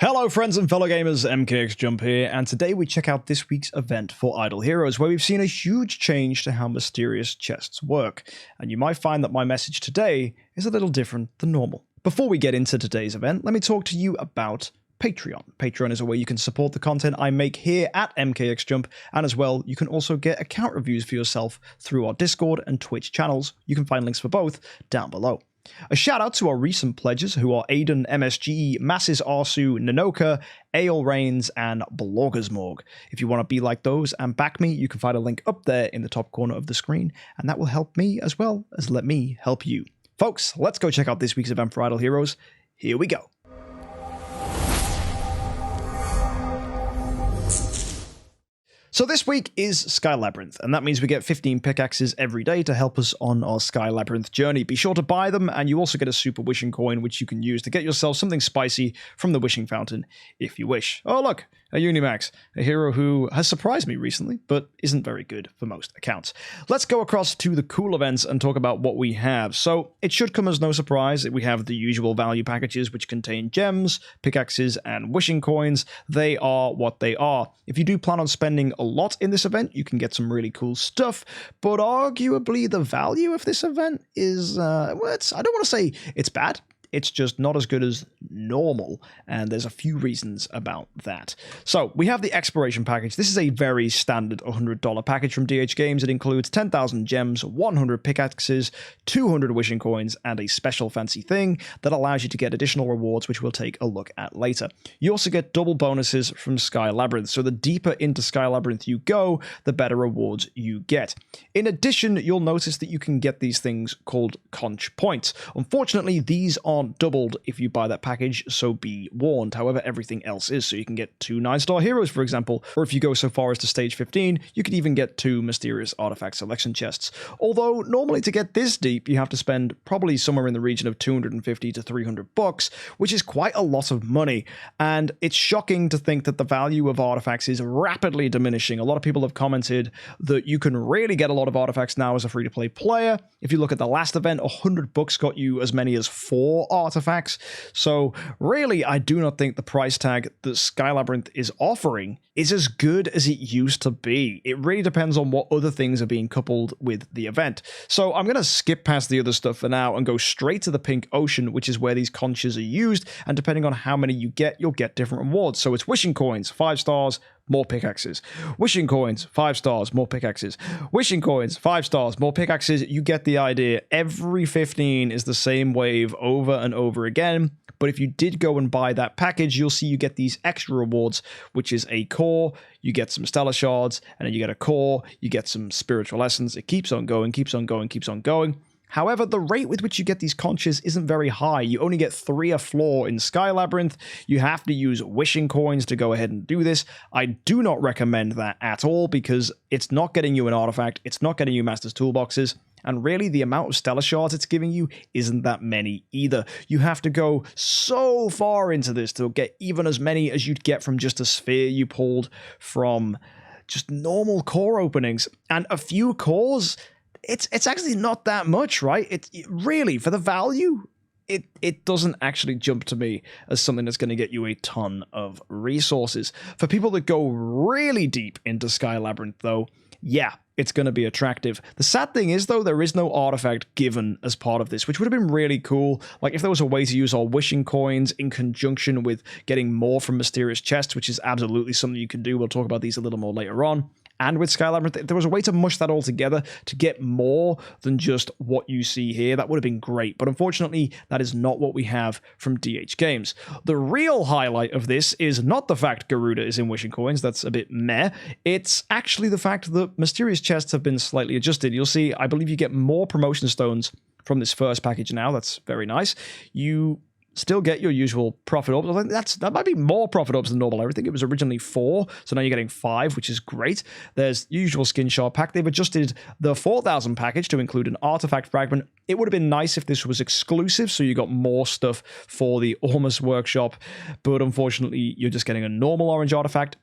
Hello friends and fellow gamers, MKxJUMP here, and today we check out this week's event for Idle Heroes, where we've seen a huge change to how mysterious chests work, and you might find that my message today is a little different than normal. Before we get into today's event, let me talk to you about Patreon. Patreon is a way you can support the content I make here at MKxJUMP, and as well, you can also get account reviews for yourself through our Discord and Twitch channels. You can find links for both down below. A shout out to our recent pledges who are Aiden, MSGE, Masses Arsu, Nanoka, Ale Reigns, and Bloggersmorg. If you want to be like those and back me, you can find a link up there in the top corner of the screen, and that will help me as well as let me help you. Folks, let's go check out this week's event for Idle Heroes. Here we go. So this week is Sky Labyrinth, and that means we get 15 pickaxes every day to help us on our Sky Labyrinth journey. Be sure to buy them, and you also get a super wishing coin, which you can use to get yourself something spicy from the wishing fountain, if you wish. Oh look, a Unimax, a hero who has surprised me recently, but isn't very good for most accounts. Let's go across to the cool events and talk about what we have. So it should come as no surprise that we have the usual value packages, which contain gems, pickaxes, and wishing coins. They are what they are. If you do plan on spending a lot in this event, you can get some really cool stuff, but arguably the value of this event is, I don't want to say it's bad. It's just not as good as normal, and there's a few reasons about that. So we have the Exploration Package. This is a very standard $100 package from DH Games. It includes 10,000 gems, 100 pickaxes, 200 wishing coins, and a special fancy thing that allows you to get additional rewards, which we'll take a look at later. You also get double bonuses from Sky Labyrinth, so the deeper into Sky Labyrinth you go, the better rewards you get. In addition, you'll notice that you can get these things called conch points. Unfortunately, these aren't doubled if you buy that package, so be warned. However, everything else is, so you can get 2 9-star heroes, for example, or if you go so far as to stage 15, you could even get 2 mysterious artifact selection chests. Although, normally to get this deep, you have to spend probably somewhere in the region of 250 to 300 bucks, which is quite a lot of money, and it's shocking to think that the value of artifacts is rapidly diminishing. A lot of people have commented that you can really get a lot of artifacts now as a free-to-play player. If you look at the last event, 100 bucks got you as many as 4 artifacts. So really, I do not think the price tag that Sky Labyrinth is offering is as good as it used to be. It really depends on what other things are being coupled with the event. So I'm going to skip past the other stuff for now and go straight to the Pink Ocean, which is where these conches are used, and depending on how many you get, you'll get different rewards. So it's wishing coins, 5 stars, more pickaxes. Wishing coins, 5 stars, more pickaxes. Wishing coins, 5 stars, more pickaxes. You get the idea. Every 15 is the same wave over and over again. But if you did go and buy that package, you'll see you get these extra rewards, which is a core, you get some stellar shards, and then you get a core, you get some spiritual essence. It keeps on going, keeps on going, keeps on going. However, the rate with which you get these conches isn't very high. You only get 3 a floor in Sky Labyrinth. You have to use wishing coins to go ahead and do this. I do not recommend that at all because it's not getting you an artifact, it's not getting you master's toolboxes, and really the amount of stellar shards it's giving you isn't that many either. You have to go so far into this to get even as many as you'd get from just a sphere you pulled from just normal core openings. And a few cores, it's actually not that much, right? It really, for the value, it doesn't actually jump to me as something that's going to get you a ton of resources. For people that go really deep into Sky Labyrinth, though, yeah, it's going to be attractive. The sad thing is, though, there is no artifact given as part of this, which would have been really cool. Like, if there was a way to use our wishing coins in conjunction with getting more from mysterious chests, which is absolutely something you can do. We'll talk about these a little more later on. And with Sky Labyrinth, if there was a way to mush that all together to get more than just what you see here, that would have been great. But unfortunately, that is not what we have from DH Games. The real highlight of this is not the fact Garuda is in wishing coins. That's a bit meh. It's actually the fact that mysterious chests have been slightly adjusted. You'll see, I believe you get more promotion stones from this first package now. That's very nice. You still get your usual profit ups. I think that might be more profit ups than normal. I think it was originally 4, so now you're getting 5, which is great. There's usual skin shard pack. They've adjusted the 4,000 package to include an artifact fragment. It would have been nice if this was exclusive, so you got more stuff for the Ormus workshop, but unfortunately, you're just getting a normal orange artifact.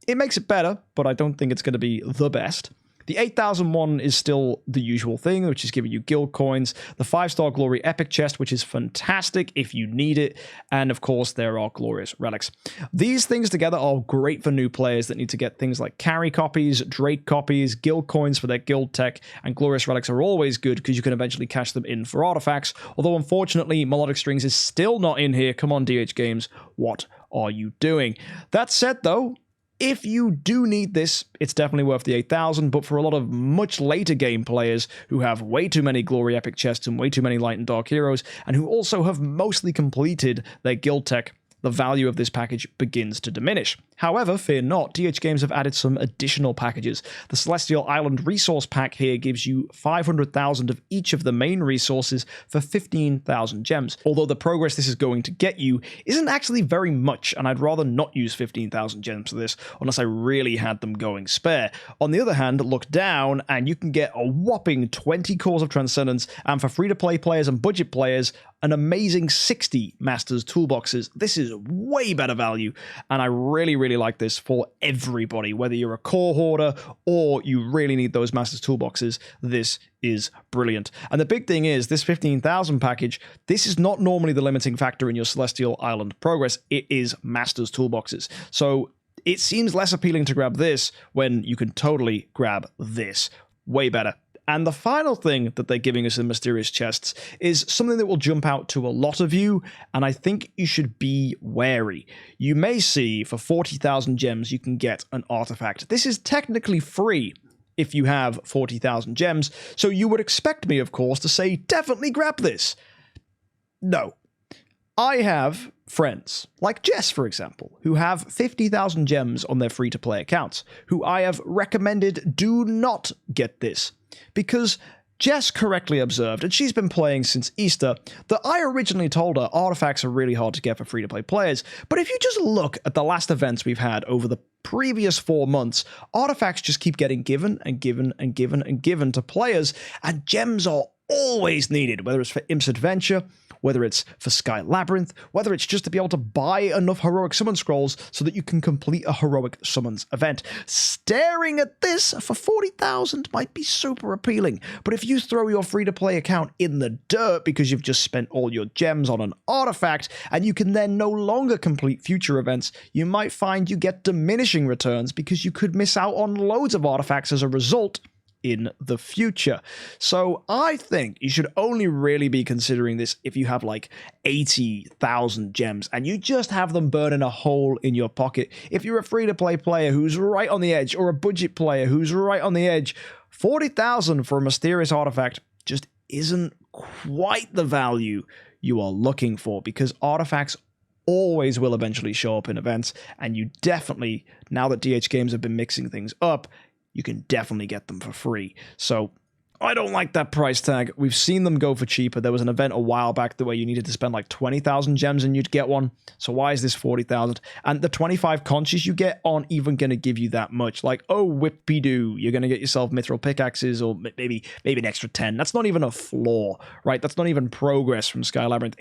It makes it better, but I don't think it's going to be the best. The 8,000 one is still the usual thing, which is giving you guild coins, the 5-star glory epic chest, which is fantastic if you need it, and of course there are glorious relics. These things together are great for new players that need to get things like carry copies, Drake copies, guild coins for their guild tech, and glorious relics are always good because you can eventually cash them in for artifacts, although unfortunately Melodic Strings is still not in here. Come on, DH Games, what are you doing? That said though, if you do need this, it's definitely worth the 8,000, but for a lot of much later game players who have way too many Glory Epic chests and way too many Light and Dark heroes, and who also have mostly completed their guild tech, the value of this package begins to diminish. However, fear not, DH Games have added some additional packages. The Celestial Island Resource Pack here gives you 500,000 of each of the main resources for 15,000 gems. Although the progress this is going to get you isn't actually very much, and I'd rather not use 15,000 gems for this unless I really had them going spare. On the other hand, look down and you can get a whopping 20 Cores of Transcendence, and for free-to-play players and budget players, an amazing 60 Masters Toolboxes. This is way better value, and I really like this for everybody, whether you're a core hoarder or you really need those Masters Toolboxes. This is brilliant. And the big thing is, this 15,000 package, this is not normally the limiting factor in your Celestial Island progress. It is Masters Toolboxes. So it seems less appealing to grab this when you can totally grab this. Way better. And the final thing that they're giving us in Mysterious Chests is something that will jump out to a lot of you, and I think you should be wary. You may see for 40,000 gems you can get an artifact. This is technically free if you have 40,000 gems, so you would expect me, of course, to say, definitely grab this. No. I have friends, like Jess, for example, who have 50,000 gems on their free-to-play accounts, who I have recommended do not get this. Because Jess correctly observed, and she's been playing since Easter, that I originally told her artifacts are really hard to get for free-to-play players, but if you just look at the last events we've had over the previous 4 months, artifacts just keep getting given and given and given and given to players, and gems are always needed, whether it's for Imp's Adventure, whether it's for Sky Labyrinth, whether it's just to be able to buy enough heroic summon scrolls so that you can complete a heroic summons event. Staring at this for 40,000 might be super appealing, but if you throw your free-to-play account in the dirt because you've just spent all your gems on an artifact, and you can then no longer complete future events, you might find you get diminishing returns because you could miss out on loads of artifacts as a result in the future. So I think you should only really be considering this if you have like 80,000 gems and you just have them burning a hole in your pocket. If you're a free-to-play player who's right on the edge, or a budget player who's right on the edge, 40,000 for a mysterious artifact just isn't quite the value you are looking for, because artifacts always will eventually show up in events, and you definitely, now that DH Games have been mixing things up, you can definitely get them for free. So I don't like that price tag. We've seen them go for cheaper. There was an event a while back the way you needed to spend like 20,000 gems and you'd get one. So why is this 40,000? And the 25 conches you get aren't even going to give you that much. Like, oh, whippy-doo, you're going to get yourself mithril pickaxes, or maybe an extra 10. That's not even a flaw, right? That's not even progress from Sky Labyrinth.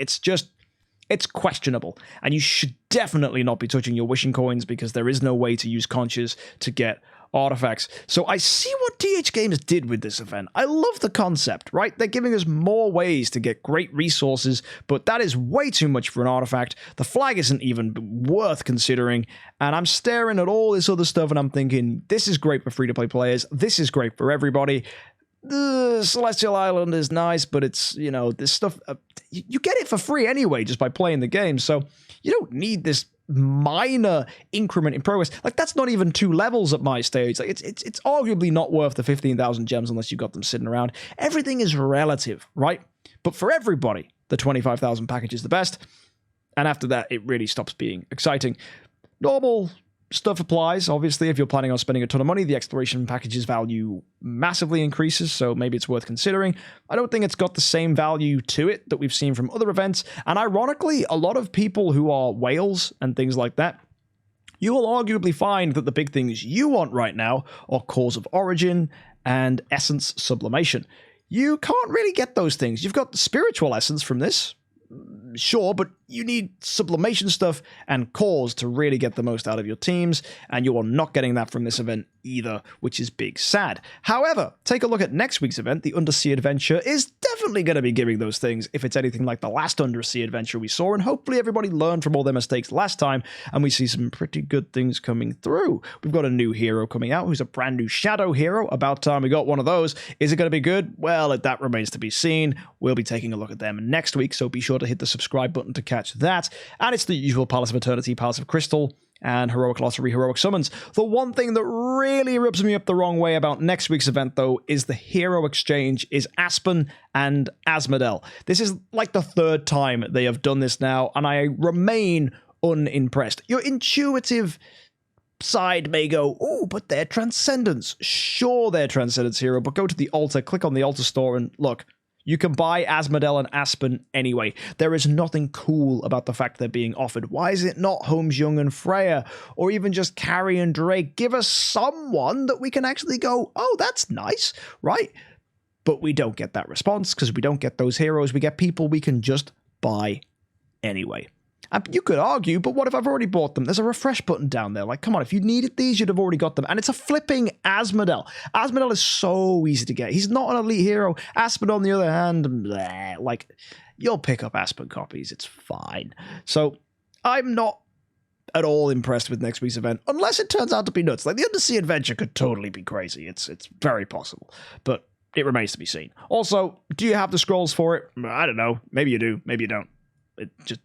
It's questionable, and you should definitely not be touching your wishing coins, because there is no way to use conches to get artifacts. So I see what DH Games did with this event. I love the concept, right? They're giving us more ways to get great resources, but that is way too much for an artifact. The flag isn't even worth considering, and I'm staring at all this other stuff and I'm thinking, this is great for free-to-play players. This is great for everybody. The Celestial Island is nice, but it's, you know, this stuff, you get it for free anyway just by playing the game, so you don't need this minor increment in progress. Like, that's not even 2 levels at my stage. Like, it's arguably not worth the 15,000 gems unless you've got them sitting around. Everything is relative, right? But for everybody, the 25,000 package is the best, and after that, it really stops being exciting. Normal stuff applies. Obviously, if you're planning on spending a ton of money, the exploration package's value massively increases, so maybe it's worth considering. I don't think it's got the same value to it that we've seen from other events, and ironically, a lot of people who are whales and things like that, you will arguably find that the big things you want right now are Cores of Origin and Essence Sublimation. You can't really get those things. You've got the spiritual essence from this, sure, but you need sublimation stuff and cores to really get the most out of your teams, and you are not getting that from this event either, which is big sad. However, take a look at next week's event. The Undersea Adventure is definitely going to be giving those things if it's anything like the last Undersea Adventure we saw, and hopefully everybody learned from all their mistakes last time, and we see some pretty good things coming through. We've got a new hero coming out who's a brand new shadow hero. About time we got one of those. Is it going to be good? Well, that remains to be seen. We'll be taking a look at them next week, so be sure to hit the subscribe button to catch that. And it's the usual Palace of Eternity, Palace of Crystal, and Heroic Glossary, Heroic Summons. The one thing that really rubs me up the wrong way about next week's event, though, is the hero exchange is Aspen and Asmodel. This is like the third time they have done this now, and I remain unimpressed. Your intuitive side may go, oh, but they're Transcendence. Sure, they're Transcendence hero, but go to the altar, click on the altar store, and look. You can buy Asmodel and Aspen anyway. There is nothing cool about the fact they're being offered. Why is it not Holmes, Young, and Freya? Or even just Carrie and Drake? Give us someone that we can actually go, oh, that's nice, right? But we don't get that response because we don't get those heroes. We get people we can just buy anyway. You could argue, but what if I've already bought them? There's a refresh button down there. Like, come on, if you needed these, you'd have already got them. And it's a flipping Asmodel. Asmodel is so easy to get. He's not an elite hero. Aspen, on the other hand, bleh, like, you'll pick up Aspen copies. It's fine. So I'm not at all impressed with next week's event, unless it turns out to be nuts. Like, the Undersea Adventure could totally be crazy. It's very possible. But it remains to be seen. Also, do you have the scrolls for it? I don't know. Maybe you do. Maybe you don't.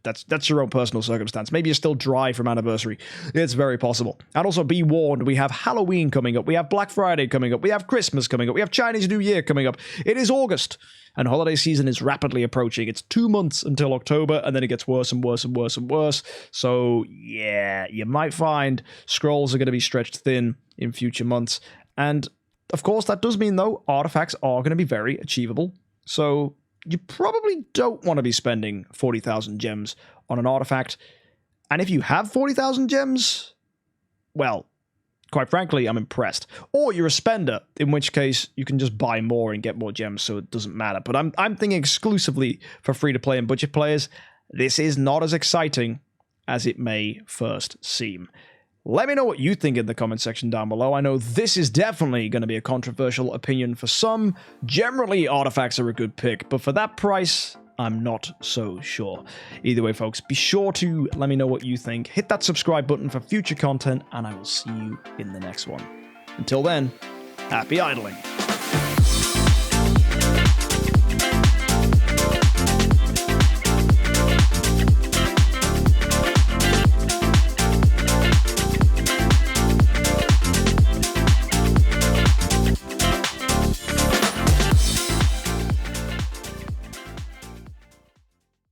That's your own personal circumstance. Maybe you're still dry from Anniversary. It's very possible. And also be warned, we have Halloween coming up. We have Black Friday coming up. We have Christmas coming up. We have Chinese New Year coming up. It is August, and holiday season is rapidly approaching. It's 2 months until October, and then it gets worse and worse and worse and worse. So, yeah, you might find scrolls are going to be stretched thin in future months. And, of course, that does mean, though, artifacts are going to be very achievable. So you probably don't want to be spending 40,000 gems on an artifact. And if you have 40,000 gems, well, quite frankly, I'm impressed. Or you're a spender, in which case you can just buy more and get more gems, so it doesn't matter. But I'm thinking exclusively for free-to-play and budget players. This is not as exciting as it may first seem. Let me know what you think in the comment section down below. I know this is definitely going to be a controversial opinion for some. Generally, artifacts are a good pick, but for that price, I'm not so sure. Either way, folks, be sure to let me know what you think. Hit that subscribe button for future content, and I will see you in the next one. Until then, happy idling.